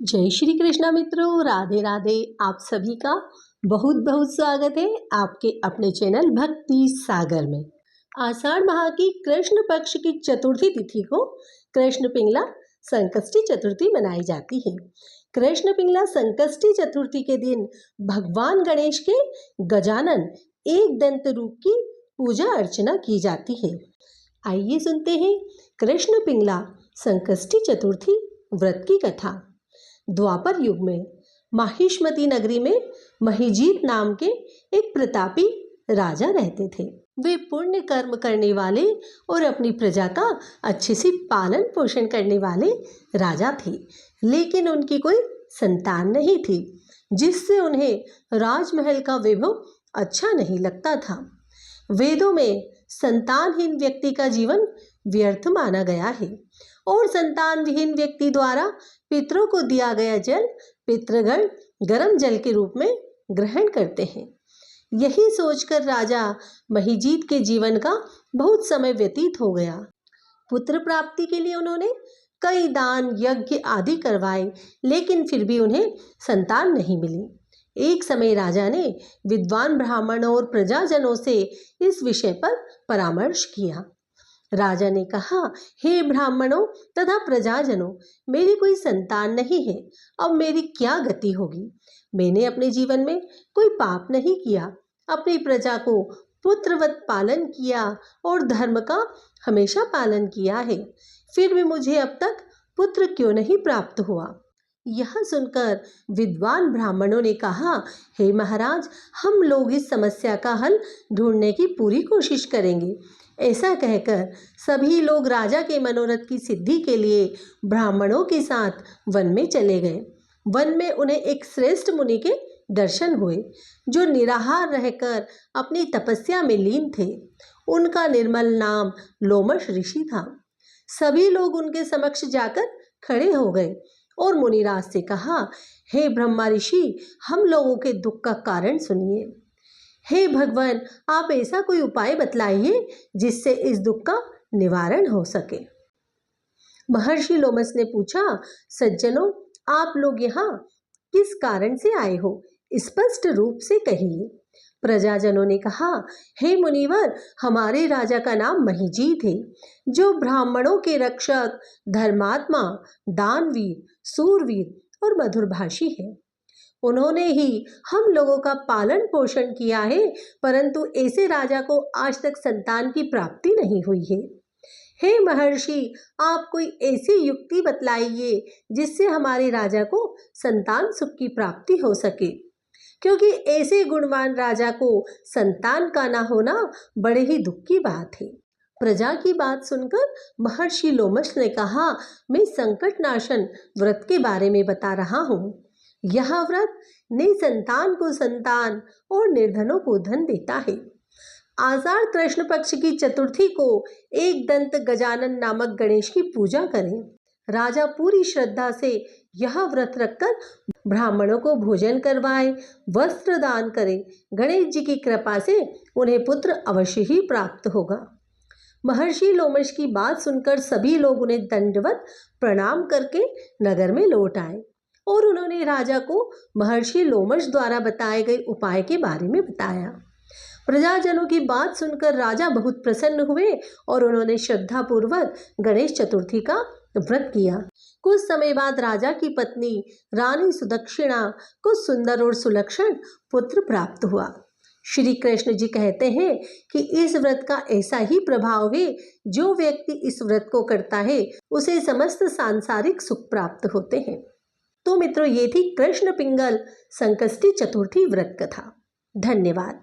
जय श्री कृष्णा मित्रों, राधे राधे। आप सभी का बहुत बहुत स्वागत है आपके अपने चैनल भक्ति सागर में। आषाढ़ माह की कृष्ण पक्ष की चतुर्थी तिथि को कृष्ण पिंगला संकष्टी चतुर्थी मनाई जाती है। कृष्ण पिंगला संकष्टी चतुर्थी के दिन भगवान गणेश के गजानन एक दंत रूप की पूजा अर्चना की जाती है। आइए सुनते हैं कृष्ण पिंगला संकष्टी चतुर्थी व्रत की कथा। द्वापर युग में माहिष्मती नगरी में महिजीत नाम के एक प्रतापी राजा रहते थे। वे पुण्य कर्म करने वाले और अपनी प्रजा का अच्छे से पालन पोषण करने वाले राजा थे, लेकिन उनकी कोई संतान नहीं थी, जिससे उन्हें राजमहल का वैभव अच्छा नहीं लगता था। वेदों में संतानहीन व्यक्ति का जीवन व्यर्थ माना गया है और संतान विहीन व्यक्ति द्वारा पितरों को दिया गया जल पितृगण गर्म जल के रूप में ग्रहण करते हैं। यही सोचकर राजा महिजीत के जीवन का बहुत समय व्यतीत हो गया। पुत्र प्राप्ति के लिए उन्होंने कई दान यज्ञ आदि करवाए, लेकिन फिर भी उन्हें संतान नहीं मिली। एक समय राजा ने विद्वान ब्राह्मणों और प्रजाजनों से इस विषय पर परामर्श किया। राजा ने कहा, हे ब्राह्मणों तथा प्रजाजनों, मेरी कोई संतान नहीं है, अब मेरी क्या गति होगी। मैंने अपने जीवन में कोई पाप नहीं किया, अपनी प्रजा को पुत्रवत पालन किया और धर्म का हमेशा पालन किया है, फिर भी मुझे अब तक पुत्र क्यों नहीं प्राप्त हुआ। यह सुनकर विद्वान ब्राह्मणों ने कहा, हे महाराज, हम लोग इस समस्या का हल ढूंढने की पूरी कोशिश करेंगे। ऐसा कहकर सभी लोग राजा के मनोरथ की सिद्धि के लिए ब्राह्मणों के साथ वन में चले गए। वन में उन्हें एक श्रेष्ठ मुनि के दर्शन हुए, जो निराहार रहकर अपनी तपस्या में लीन थे। उनका निर्मल नाम लोमश ऋषि था। सभी लोग उनके समक्ष जाकर खड़े हो गए और मुनिराज से कहा, हे ब्रह्मा ऋषि, हम लोगों के दुख का कारण सुनिए। हे भगवान, आप ऐसा कोई उपाय बतलाइए जिससे इस दुख का निवारण हो सके। महर्षि लोमस ने पूछा, सज्जनों, आप लोग यहाँ किस कारण से आए हो, स्पष्ट रूप से कहिए। प्रजाजनों ने कहा, हे मुनिवर, हमारे राजा का नाम महिजीत है, जो ब्राह्मणों के रक्षक, धर्मात्मा, दानवीर, सूरवीर और मधुरभाषी है। उन्होंने ही हम लोगों का पालन पोषण किया है, परंतु ऐसे राजा को आज तक संतान की प्राप्ति नहीं हुई है। हे महर्षि, आप कोई ऐसी युक्ति बतलाइए जिससे हमारे राजा को संतान सुख की प्राप्ति हो सके, क्योंकि ऐसे गुणवान राजा को संतान का ना होना बड़े ही दुख की बात है। प्रजा की बात सुनकर महर्षि लोमश ने कहा, मैं संकट नाशन व्रत के बारे में बता रहा हूँ। यह व्रत निसंतान को संतान और निर्धनों को धन देता है। आषाढ़ कृष्ण पक्ष की चतुर्थी को एक दंत गजानन नामक गणेश की पूजा करें। राजा पूरी श्रद्धा से यह व्रत रखकर ब्राह्मणों को भोजन करवाए, वस्त्र दान करे। गणेश जी की कृपा से उन्हें पुत्र अवश्य ही प्राप्त होगा। महर्षि लोमश की बात सुनकर सभी लोग उन्हें दंडवत प्रणाम करके नगर में लौट आए और उन्होंने राजा को महर्षि लोमश द्वारा बताए गए उपाय के बारे में बताया। प्रजाजनों की बात सुनकर राजा बहुत प्रसन्न हुए और उन्होंने श्रद्धापूर्वक गणेश चतुर्थी का व्रत किया। कुछ समय बाद राजा की पत्नी रानी सुदक्षिणा को सुंदर और सुलक्षण पुत्र प्राप्त हुआ। श्री कृष्ण जी कहते हैं कि इस व्रत का ऐसा ही प्रभाव है, जो व्यक्ति इस व्रत को करता है उसे समस्त सांसारिक सुख प्राप्त होते हैं। तो मित्रों, ये थी कृष्ण पिंगल संकष्टी चतुर्थी व्रत कथा। धन्यवाद।